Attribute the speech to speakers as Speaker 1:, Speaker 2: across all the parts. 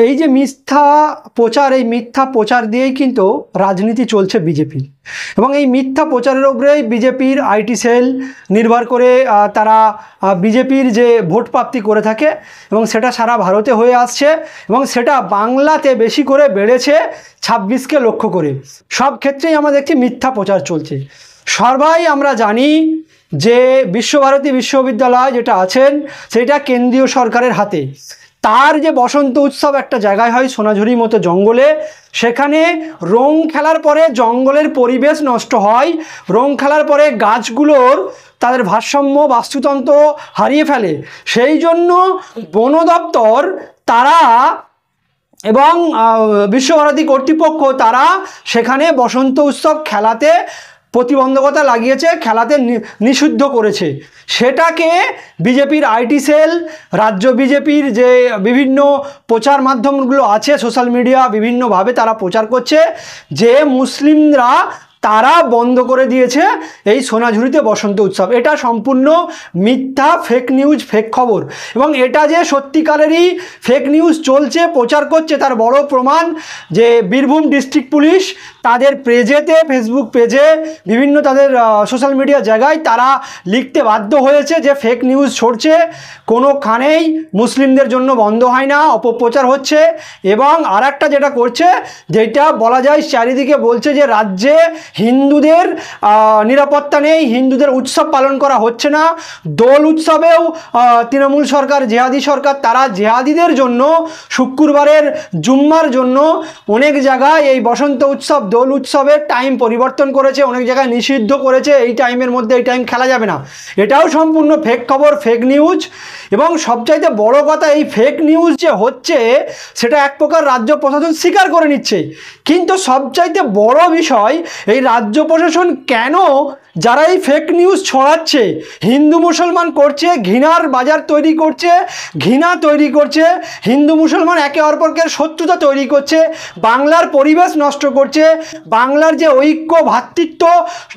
Speaker 1: এই যে মিথ্যা প্রচার, এই মিথ্যা প্রচার দিয়েই কিন্তু রাজনীতি চলছে বিজেপি, এবং এই মিথ্যা প্রচারের উপরেই বিজেপির আইটি সেল নির্ভর করে তারা বিজেপির যে ভোট প্রাপ্তি করে থাকে, এবং সেটা সারা ভারতে হয়ে আসছে, এবং সেটা বাংলাতে বেশি করে বেড়েছে 26কে লক্ষ্য করে। সব ক্ষেত্রেই আমাদের একটি মিথ্যা প্রচার চলছে। সবাই আমরা জানি যে বিশ্বভারতী বিশ্ববিদ্যালয় যেটা আছেন সেটা কেন্দ্রীয় সরকারের হাতে। তার যে বসন্ত উৎসব একটা জায়গায় হয় সোনাঝুরির মতো জঙ্গলে, সেখানে রং খেলার পরে জঙ্গলের পরিবেশ নষ্ট হয়, রং খেলার পরে গাছগুলোর তাদের ভারসাম্য বাস্তুতন্ত্র হারিয়ে ফেলে। সেই জন্য বন দপ্তর তারা এবং বিশ্বভারতী কর্তৃপক্ষ তারা সেখানে বসন্ত উৎসব খেলাতে প্রতিবন্ধকতা লাগিয়েছে, খেলাতে নিষিদ্ধ করেছে। সেটাকে বিজেপির আইটি সেল, রাজ্য বিজেপির যে বিভিন্ন প্রচার মাধ্যমগুলো আছে সোশ্যাল মিডিয়া বিভিন্নভাবে তারা প্রচার করছে যে মুসলিমরা তারা বন্ধ করে দিয়েছে এই সোনাঝুরিতে বসন্ত উৎসব। এটা সম্পূর্ণ মিথ্যা, ফেক নিউজ, ফেক খবর। এবং এটা যে সত্যিকারেরই ফেক নিউজ চলছে, প্রচার করছে, তার বড় প্রমাণ যে বীরভূম ডিস্ট্রিক্ট পুলিশ তাদের পেজেতে, ফেসবুক পেজে, বিভিন্ন তাদের সোশ্যাল মিডিয়া জায়গায় তারা লিখতে বাধ্য হয়েছে যে ফেক নিউজ ছড়ছে, কোনোখানেই মুসলিমদের জন্য বন্ধ হয় না, অপপ্রচার হচ্ছে। এবং আর একটা যেটা করছে, যেটা বলা যায় চারিদিকে বলছে যে রাজ্যে হিন্দুদের নিরাপত্তা নেই, হিন্দুদের উৎসব পালন করা হচ্ছে না। দোল উৎসবেও তৃণমূল সরকার, জেহাদি সরকার, তারা জেহাদিদের জন্য শুক্রবারের জুম্মার জন্য অনেক জায়গায় এই বসন্ত উৎসব, দোল উৎসবের টাইম পরিবর্তন করেছে, অনেক জায়গায় নিষিদ্ধ করেছে, এই টাইমের মধ্যে এই টাইম খেলা যাবে না। এটাও সম্পূর্ণ ফেক খবর, ফেক নিউজ। এবং সবচাইতে বড় কথা, এই ফেক নিউজ যে হচ্ছে সেটা এক প্রকার রাজ্য প্রশাসন স্বীকার করে নিচ্ছে। কিন্তু সবচাইতে বড় বিষয়, এই রাজ্য প্রশাসন কেন যারা এই ফেক নিউজ ছড়াচ্ছে, হিন্দু মুসলমান করছে, ঘৃণার বাজার তৈরি করছে, ঘৃণা তৈরি করছে, হিন্দু মুসলমান একে অপরকে শত্রুতা তৈরি করছে, বাংলার পরিবেশ নষ্ট করছে, বাংলার যে ঐক্য ভ্রাতৃত্ব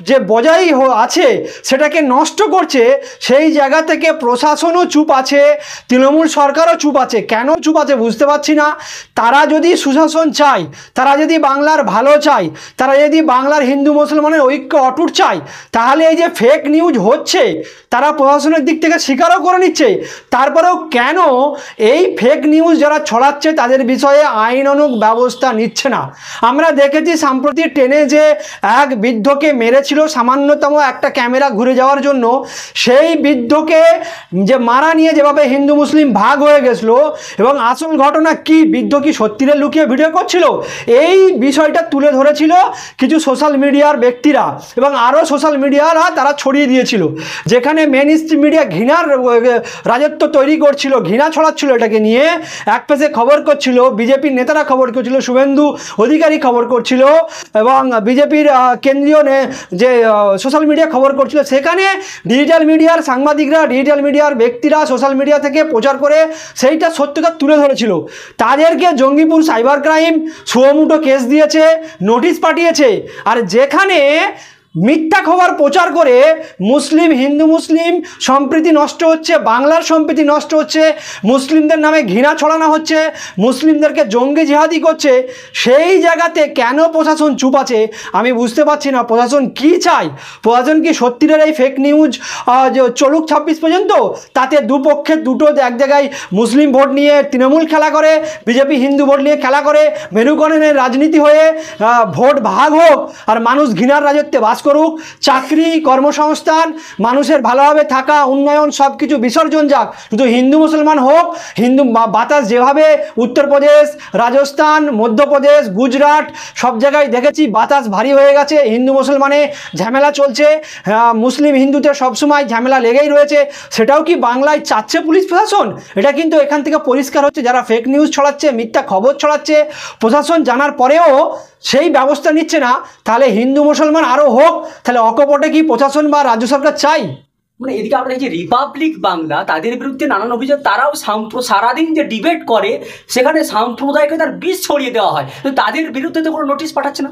Speaker 1: যে বজায় আছে সেটাকে নষ্ট করছে, সেই জায়গা থেকে প্রশাসনও চুপ আছে, তৃণমূল সরকারও চুপ আছে। কেন চুপ আছে বুঝতে পারছি না। তারা যদি সুশাসন চায়, তারা যদি বাংলার ভালো চায়, তারা যদি বাংলার হিন্দু মুসলমানের ঐক্য অটুট চায়, তাহলে এই যে ফেক নিউজ হচ্ছে তারা প্রশাসনের দিক থেকে স্বীকারও করে নিচ্ছে। তারপরেও কেন এই ফেক নিউজ যারা ছড়াচ্ছে তাদের বিষয়ে আইনানুগ ব্যবস্থা নিচ্ছে না? আমরা দেখেছি সাম্প্রতিক ট্রেনে যে এক বৃদ্ধকে মেরেছিল সামান্যতম একটা ক্যামেরা ঘুরে যাওয়ার জন্য, সেই বৃদ্ধকে যে মারা নিয়ে যেভাবে হিন্দু মুসলিম ভাগ হয়ে গেছিল, এবং আসল ঘটনা কি, বৃদ্ধ কি সত্যিরে লুকিয়ে ভিডিও করছিল, এই বিষয়টা তুলে ধরেছিল কিছু সোশ্যাল মিডিয়ার ব্যক্তিরা, এবং আরও সোশ্যাল মিডিয়ারা তারা ছড়িয়ে দিয়েছিল, যেখানে মেন স্ট্রিম মিডিয়া ঘৃণার রাজত্ব তৈরি করছিল, ঘৃণা ছড়াচ্ছিল এটাকে নিয়ে। এক পেজে খবর করছিল, বিজেপির নেতারা খবর করছিল, শুভেন্দু অধিকারী খবর করছিল, এবং বিজেপির কেন্দ্রীয় যে সোশ্যাল মিডিয়া খবর করছিল। সেখানে ডিজিটাল মিডিয়ার সাংবাদিকরা, ডিজিটাল মিডিয়ার ব্যক্তিরা সোশ্যাল মিডিয়া থেকে প্রচার করে সেইটা সত্যতা তুলে ধরেছিল। তাদেরকে Jangipur cyber crime suo motu case দিয়েছে, নোটিশ পাঠিয়েছে। আর যেখানে মিথ্যা খবর প্রচার করে মুসলিম, হিন্দু মুসলিম সম্প্রীতি নষ্ট হচ্ছে, বাংলার সম্প্রীতি নষ্ট হচ্ছে, মুসলিমদের নামে ঘৃণা ছড়ানো হচ্ছে, মুসলিমদেরকে জঙ্গি জিহাদি করছে, সেই জায়গাতে কেন প্রশাসন চুপ আছে আমি বুঝতে পারছি না। প্রশাসন কি চায়? প্রশাসন কি সত্যিকার এই ফেক নিউজ চলুক 26 পর্যন্ত, তাতে দুপক্ষের দুটো এক জায়গায় মুসলিম ভোট নিয়ে তৃণমূল খেলা করে, বিজেপি হিন্দু ভোট নিয়ে খেলা করে, মেরুকরণের রাজনীতি হয়ে ভোট ভাগ হোক, আর মানুষ ঘৃণার রাজত্বে বাস করুক, চাকরি, কর্মসংস্থান, মানুষের ভালোভাবে থাকা, উন্নয়ন সব কিছু বিসর্জন যাক, শুধু হিন্দু মুসলমান হোক। হিন্দু বাতাস যেভাবে উত্তরপ্রদেশ, রাজস্থান, মধ্যপ্রদেশ, গুজরাট সব জায়গায় দেখেছি বাতাস ভারী হয়ে গেছে, হিন্দু মুসলমানে ঝামেলা চলছে, মুসলিম হিন্দুতে সবসময় ঝামেলা লেগেই রয়েছে। সেটাও কি বাংলায় চাচ্ছে পুলিশ প্রশাসন? এটা কিন্তু এখান থেকে পরিষ্কার হচ্ছে, যারা ফেক নিউজ ছড়াচ্ছে, মিথ্যা খবর ছড়াচ্ছে, প্রশাসন জানার পরেও সেই ব্যবস্থা নিচ্ছে না। তাহলে হিন্দু মুসলমান আরও হোক, তাহলে অকপটে কি প্রশাসন বা রাজ্য সরকার চাই?
Speaker 2: মানে এদিকে আমরা এই যে রিপাবলিক বাংলা, তাদের বিরুদ্ধে নানান অভিযোগ, তারাও সারাদিন যে ডিবেট করে সেখানে সাম্প্রদায়িকতার বিষ ছড়িয়ে দেওয়া হয়, তো তাদের বিরুদ্ধে তো কোনো নোটিশ পাঠাচ্ছে না।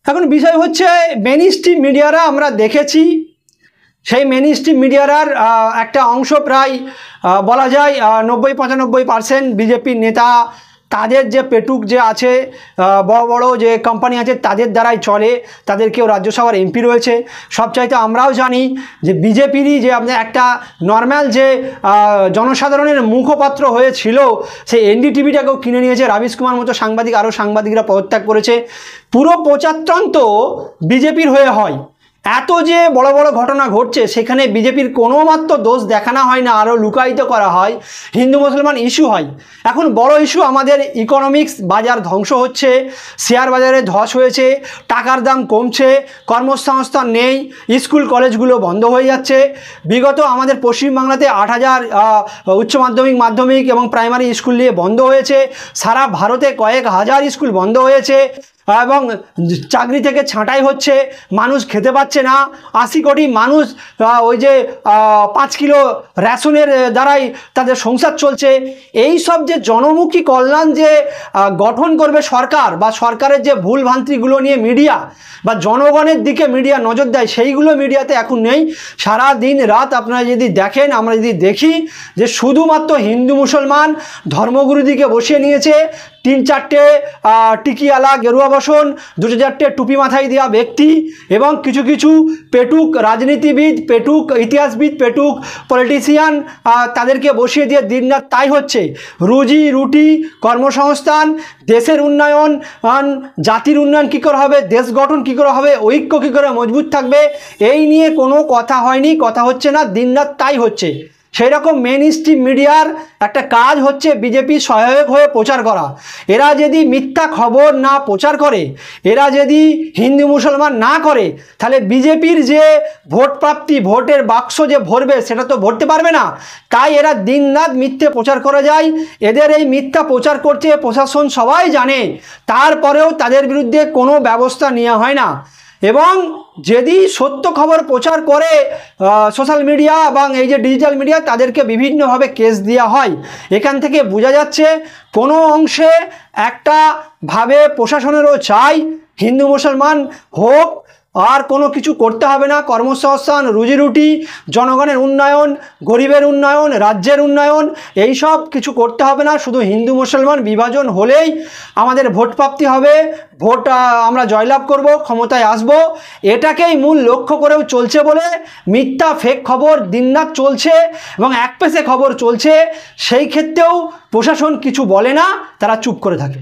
Speaker 1: এখন বিষয় হচ্ছে মেন স্ট্রিম মিডিয়ারা আমরা দেখেছি সেই মেন স্ট্রিম মিডিয়ার একটা অংশ প্রায় বলা যায় 90-95% বিজেপির নেতা তাদের যে পেটুক যে আছে বড় বড় যে কোম্পানি আছে তাদের দ্বারাই চলে, তাদের কেউ রাজ্যসভার এমপি রয়েছে। সবচাইতে আমরাও জানি যে বিজেপিরই যে আপনার একটা নর্মাল যে জনসাধারণের মুখপাত্র হয়েছিল সেই এনডিটিভিটাকেও কিনে নিয়েছে, রাবিশ কুমার মতো সাংবাদিক, আরও সাংবাদিকরা পদত্যাগ করেছে। পুরো প্রচারতন্ত্র বিজেপির হয়ে হয়। এত যে বড় বড় ঘটনা ঘটছে সেখানে বিজেপির কোনো মাত্র দোষ দেখানো হয় না, আরও লুকায়িত করা হয়, হিন্দু মুসলমান ইস্যু হয়। এখন বড় ইস্যু আমাদের ইকোনমিক্স, বাজার ধ্বংস হচ্ছে, শেয়ার বাজারে ধস হয়েছে, টাকার দাম কমছে, কর্মসংস্থান নেই, স্কুল কলেজগুলো বন্ধ হয়ে যাচ্ছে। বিগত আমাদের পশ্চিমবাংলাতে 8,000 উচ্চ মাধ্যমিক, মাধ্যমিক এবং প্রাইমারি স্কুল নিয়ে বন্ধ হয়েছে। সারা ভারতে কয়েক হাজার স্কুল বন্ধ হয়েছে এবং চাকরি থেকে ছাঁটাই হচ্ছে, মানুষ খেতে পাচ্ছে না। 80 কোটি মানুষ ওই যে 5 কিলো রেশনের দ্বারাই তাদের সংসার চলছে। এই সব যে জনমুখী কল্যাণ যে গঠন করবে সরকার, বা সরকারের যে ভুলভ্রান্তিগুলো নিয়ে মিডিয়া বা জনগণের দিকে মিডিয়া নজর দেয়, সেইগুলো মিডিয়াতে এখন নেই। সারা দিন রাত আপনারা যদি দেখেন, আমরা যদি দেখি যে শুধুমাত্র হিন্দু মুসলমান ধর্মগুরুদিকে বসিয়ে নিয়েছে, 3-4টে টিকিওয়ালা গেরুয়া বসন, 2-4টে টুপি মাথায় দেওয়া ব্যক্তি এবং কিছু কিছু পেটুক রাজনীতিবিদ, পেটুক ইতিহাসবিদ, পেটুক পলিটিশিয়ান, তাদেরকে বসিয়ে দিয়ে দিনরাত তাই হচ্ছে। রুজি রুটি, কর্মসংস্থান, দেশের উন্নয়ন, জাতির উন্নয়ন কী করে হবে, দেশ গঠন কী করে হবে, ঐক্য কী করে মজবুত থাকবে, এই নিয়ে কোনো কথা হয়নি, কথা হচ্ছে না, দিনরাত তাই হচ্ছে। সেই রকম মেন স্ট্রিম মিডিয়ার একটা কাজ হচ্ছে বিজেপি সহায়ক হয়ে প্রচার করা। এরা যদি মিথ্যা খবর না প্রচার করে, এরা যদি হিন্দু মুসলমান না করে, তাহলে বিজেপির যে ভোট প্রাপ্তি, ভোটের বাক্স যে ভরবে সেটা তো ভরতে পারবে না। তাই এরা দিনরাত মিথ্যে প্রচার করে যায়। এদের এই মিথ্যা প্রচার করছে প্রশাসন সবাই জানে, তারপরেও তাদের বিরুদ্ধে কোনো ব্যবস্থা নেওয়া হয় না। এবং যদি সত্য খবর প্রচার করে সোশ্যাল মিডিয়া এবং এই যে ডিজিটাল মিডিয়া, তাদেরকে বিভিন্নভাবে কেস দেওয়া হয়। এখান থেকে বোঝা যাচ্ছে কোনো অংশে একটা ভাবে প্রশাসনেরও চাই হিন্দু মুসলমান হোক, আর কোনো কিছু করতে হবে না, কর্মসংস্থান, রুজিরুটি, জনগণের উন্নয়ন, গরিবের উন্নয়ন, রাজ্যের উন্নয়ন, এই সব কিছু করতে হবে না। শুধু হিন্দু মুসলমান বিভাজন হলেই আমাদের ভোট প্রাপ্তি হবে, ভোট আমরা জয়লাভ করব, ক্ষমতায় আসব, এটাকেই মূল লক্ষ্য করেও চলছে বলে মিথ্যা ফেক খবর দিনরাত চলছে এবং একপেশে খবর চলছে। সেই ক্ষেত্রেও প্রশাসন কিছু বলে না, তারা চুপ করে থাকে।